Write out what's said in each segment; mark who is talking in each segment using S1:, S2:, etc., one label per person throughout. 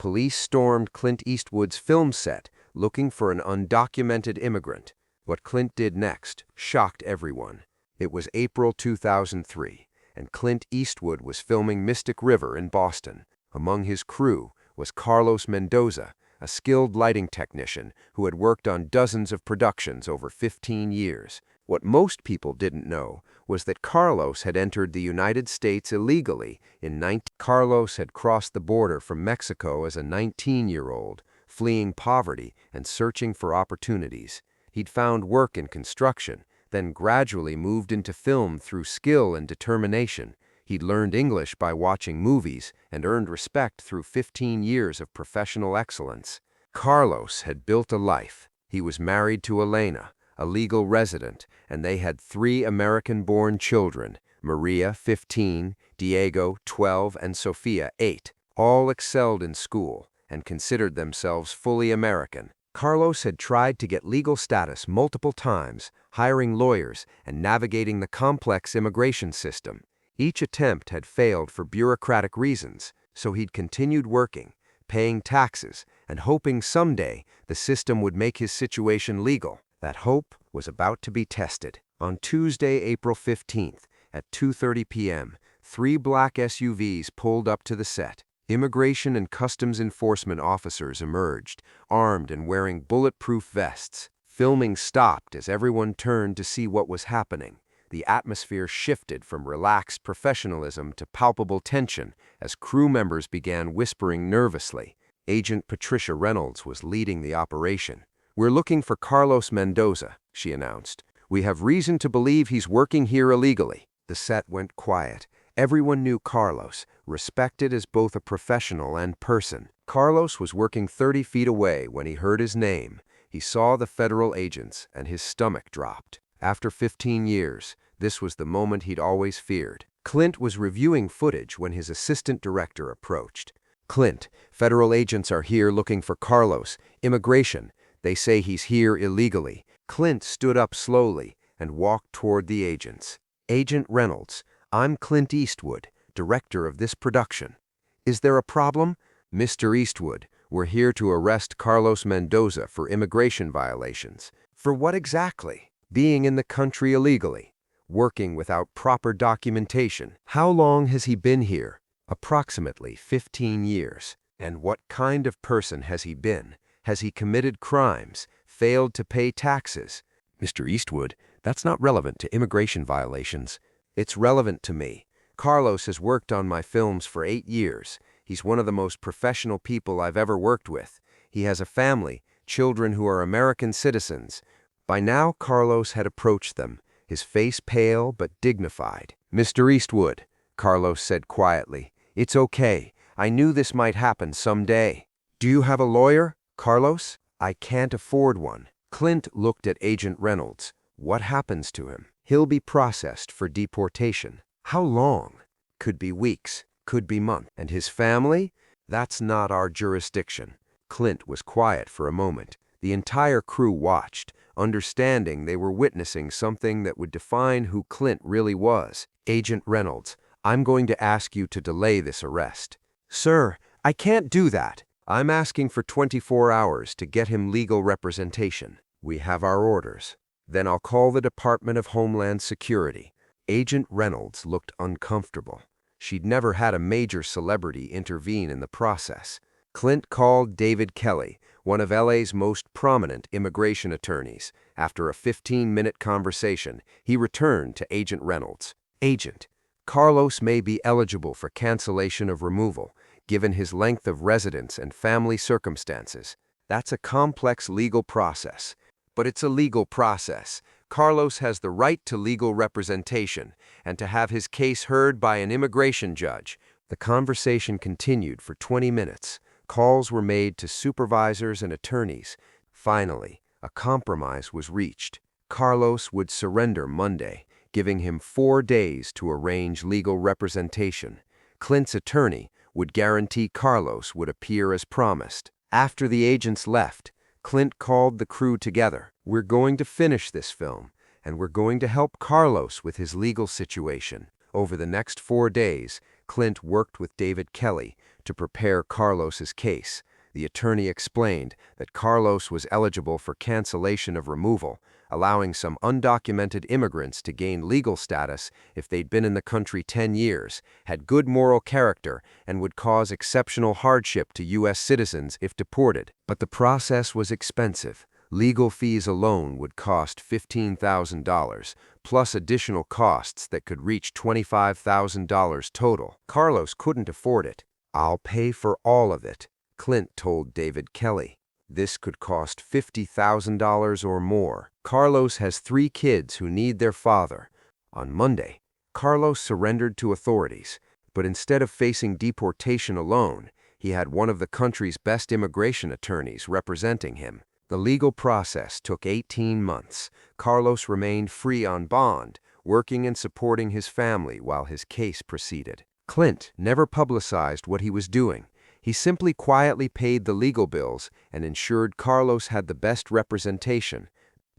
S1: police stormed Clint Eastwood's film set looking for an undocumented immigrant. What Clint did next shocked everyone. It was April 2003, and Clint Eastwood was filming Mystic River in Boston. Among his crew was Carlos Mendoza, a skilled lighting technician who had worked on dozens of productions over 15 years. What most people didn't know was that Carlos had entered the United States illegally in 19... Carlos had crossed the border from Mexico as a 19-year-old, fleeing poverty and searching for opportunities. He'd found work in construction, then gradually moved into film through skill and determination. He'd learned English by watching movies and earned respect through 15 years of professional excellence. Carlos had built a life. He was married to Elena, a legal resident, and they had 3 American-born children, Maria, 15, Diego, 12, and Sofia, 8. All excelled in school and considered themselves fully American. Carlos had tried to get legal status multiple times, hiring lawyers and navigating the complex immigration system. Each attempt had failed for bureaucratic reasons, so he'd continued working, paying taxes, and hoping someday the system would make his situation legal. That hope was about to be tested. On Tuesday, April 15th, at 2:30 p.m., 3 black SUVs pulled up to the set. Immigration and Customs Enforcement officers emerged, armed and wearing bulletproof vests. Filming stopped as everyone turned to see what was happening. The atmosphere shifted from relaxed professionalism to palpable tension as crew members began whispering nervously. Agent Patricia Reynolds was leading the operation. "We're looking for Carlos Mendoza," she announced. "We have reason to believe he's working here illegally." The set went quiet. Everyone knew Carlos, respected as both a professional and person. Carlos was working 30 feet away when he heard his name. He saw the federal agents, and his stomach dropped. After 15 years, this was the moment he'd always feared. Clint was reviewing footage when his assistant director approached. "Clint, federal agents are here looking for Carlos. Immigration. They say he's here illegally." Clint stood up slowly and walked toward the agents. "Agent Reynolds, I'm Clint Eastwood, director of this production. Is there a problem?" "Mr. Eastwood, we're here to arrest Carlos Mendoza for immigration violations." "For what exactly?" "Being in the country illegally, working without proper documentation." "How long has he been here?" "Approximately 15 years." "And what kind of person has he been? Has he committed crimes, failed to pay taxes?" "Mr. Eastwood, that's not relevant to immigration violations." "It's relevant to me. Carlos has worked on my films for 8 years. He's one of the most professional people I've ever worked with. He has a family, children who are American citizens." By now, Carlos had approached them, his face pale but dignified. "Mr. Eastwood," Carlos said quietly, "it's okay. I knew this might happen someday." "Do you have a lawyer, Carlos?" "I can't afford one." Clint looked at Agent Reynolds. "What happens to him?" "He'll be processed for deportation." "How long?" "Could be weeks, could be months." "And his family?" "That's not our jurisdiction." Clint was quiet for a moment. The entire crew watched, understanding they were witnessing something that would define who Clint really was. "Agent Reynolds, I'm going to ask you to delay this arrest." "Sir, I can't do that." "I'm asking for 24 hours to get him legal representation." "We have our orders." "Then I'll call the Department of Homeland Security." Agent Reynolds looked uncomfortable. She'd never had a major celebrity intervene in the process. Clint called David Kelly, one of LA's most prominent immigration attorneys. After a 15-minute conversation, he returned to Agent Reynolds. "Agent, Carlos may be eligible for cancellation of removal, given his length of residence and family circumstances. That's a complex legal process. But it's a legal process. Carlos has the right to legal representation and to have his case heard by an immigration judge." The conversation continued for 20 minutes. Calls were made to supervisors and attorneys. Finally, a compromise was reached. Carlos would surrender Monday, giving him 4 days to arrange legal representation. Clint's attorney would guarantee Carlos would appear as promised. After the agents left, Clint called the crew together. "We're going to finish this film, and we're going to help Carlos with his legal situation." Over the next 4 days, Clint worked with David Kelly, to prepare Carlos's case. The attorney explained that Carlos was eligible for cancellation of removal, allowing some undocumented immigrants to gain legal status if they'd been in the country 10 years, had good moral character, and would cause exceptional hardship to U.S. citizens if deported. But the process was expensive. Legal fees alone would cost $15,000, plus additional costs that could reach $25,000 total. Carlos couldn't afford it. "I'll pay for all of it," Clint told David Kelly. "This could cost $50,000 or more." Carlos has 3 kids who need their father. On Monday, Carlos surrendered to authorities, but instead of facing deportation alone, he had one of the country's best immigration attorneys representing him. The legal process took 18 months. Carlos remained free on bond, working and supporting his family while his case proceeded. Clint never publicized what he was doing. He simply quietly paid the legal bills and ensured Carlos had the best representation.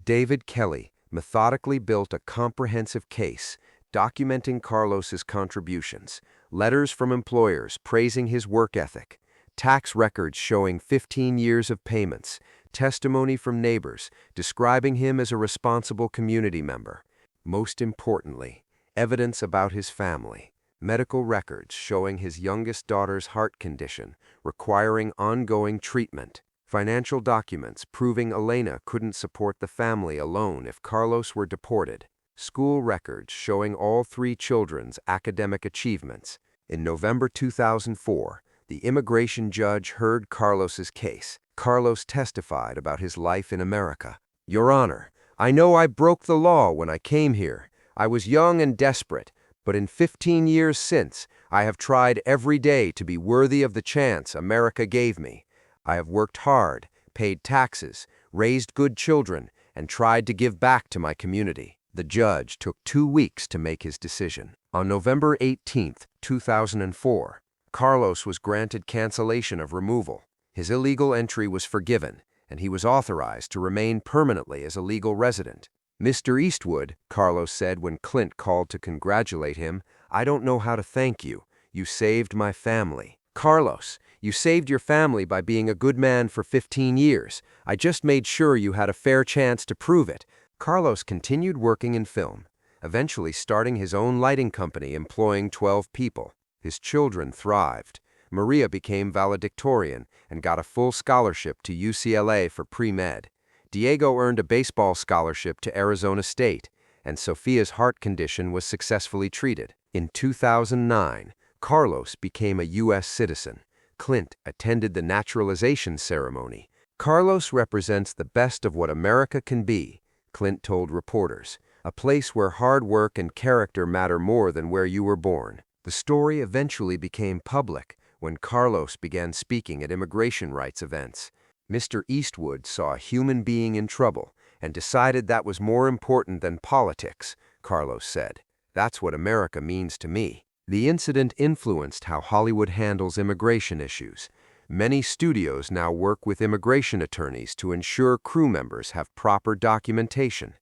S1: David Kelly methodically built a comprehensive case, documenting Carlos's contributions, letters from employers praising his work ethic, tax records showing 15 years of payments, testimony from neighbors describing him as a responsible community member. Most importantly, evidence about his family, medical records showing his youngest daughter's heart condition requiring ongoing treatment, financial documents proving Elena couldn't support the family alone if Carlos were deported, school records showing all 3 children's academic achievements. In November 2004, the immigration judge heard Carlos's case. Carlos testified about his life in America. "Your Honor, I know I broke the law when I came here. I was young and desperate, but in 15 years since, I have tried every day to be worthy of the chance America gave me. I have worked hard, paid taxes, raised good children, and tried to give back to my community." The judge took 2 weeks to make his decision. On November 18, 2004, Carlos was granted cancellation of removal. His illegal entry was forgiven, and he was authorized to remain permanently as a legal resident. "Mr. Eastwood," Carlos said when Clint called to congratulate him, "I don't know how to thank you. You saved my family." "Carlos, you saved your family by being a good man for 15 years. I just made sure you had a fair chance to prove it." Carlos continued working in film, eventually starting his own lighting company employing 12 people. His children thrived. Maria became valedictorian and got a full scholarship to UCLA for pre-med. Diego earned a baseball scholarship to Arizona State, and Sophia's heart condition was successfully treated. In 2009, Carlos became a U.S. citizen. Clint attended the naturalization ceremony. "Carlos represents the best of what America can be," Clint told reporters, "a place where hard work and character matter more than where you were born." The story eventually became public when Carlos began speaking at immigration rights events. Mr. Eastwood saw a human being in trouble and decided that was more important than politics, Carlos said. "That's what America means to me." The incident influenced how Hollywood handles immigration issues. Many studios now work with immigration attorneys to ensure crew members have proper documentation.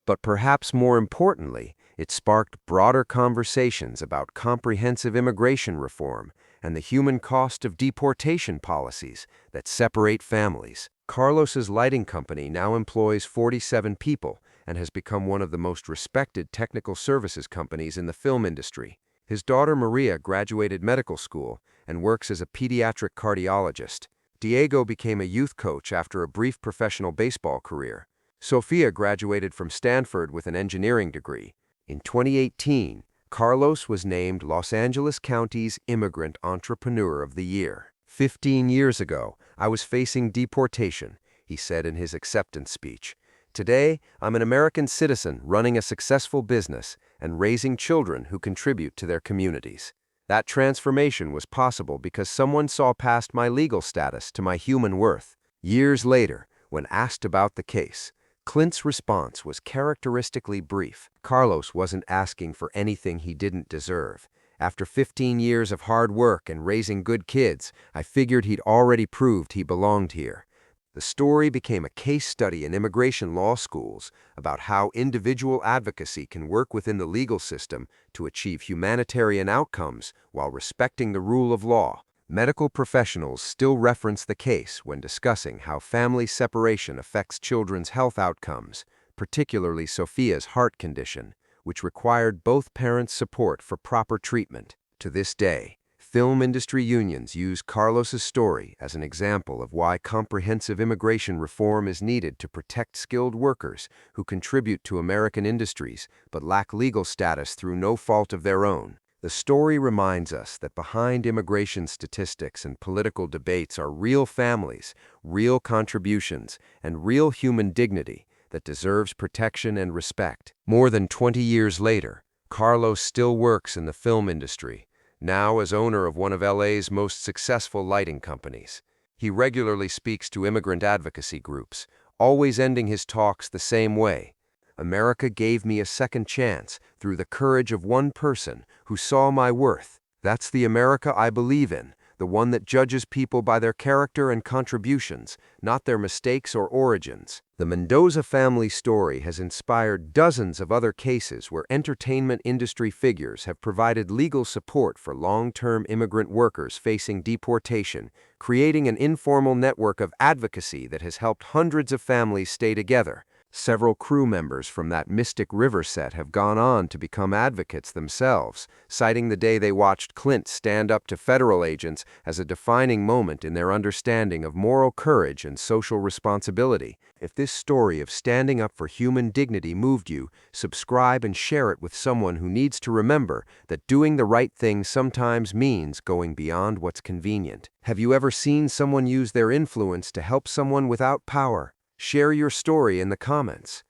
S1: But perhaps more importantly, it sparked broader conversations about comprehensive immigration reform and the human cost of deportation policies that separate families. Carlos's lighting company now employs 47 people and has become one of the most respected technical services companies in the film industry. His daughter Maria graduated medical school and works as a pediatric cardiologist. Diego became a youth coach after a brief professional baseball career. Sophia graduated from Stanford with an engineering degree. In 2018, Carlos was named Los Angeles County's Immigrant Entrepreneur of the Year. 15 years ago, I was facing deportation, he said in his acceptance speech. Today, I'm an American citizen running a successful business and raising children who contribute to their communities. That transformation was possible because someone saw past my legal status to my human worth. Years later, when asked about the case, Clint's response was characteristically brief. Carlos wasn't asking for anything he didn't deserve. After 15 years of hard work and raising good kids, I figured he'd already proved he belonged here. The story became a case study in immigration law schools about how individual advocacy can work within the legal system to achieve humanitarian outcomes while respecting the rule of law. Medical professionals still reference the case when discussing how family separation affects children's health outcomes, particularly Sophia's heart condition, which required both parents' support for proper treatment. To this day, film industry unions use Carlos's story as an example of why comprehensive immigration reform is needed to protect skilled workers who contribute to American industries but lack legal status through no fault of their own. The story reminds us that behind immigration statistics and political debates are real families, real contributions, and real human dignity that deserves protection and respect. More than 20 years later, Carlos still works in the film industry, now as owner of one of LA's most successful lighting companies. He regularly speaks to immigrant advocacy groups, always ending his talks the same way. America gave me a second chance through the courage of one person who saw my worth. That's the America I believe in, the one that judges people by their character and contributions, not their mistakes or origins. The Mendoza family story has inspired dozens of other cases where entertainment industry figures have provided legal support for long-term immigrant workers facing deportation, creating an informal network of advocacy that has helped hundreds of families stay together. Several crew members from that Mystic River set have gone on to become advocates themselves, citing the day they watched Clint stand up to federal agents as a defining moment in their understanding of moral courage and social responsibility. If this story of standing up for human dignity moved you, subscribe and share it with someone who needs to remember that doing the right thing sometimes means going beyond what's convenient. Have you ever seen someone use their influence to help someone without power? Share your story in the comments.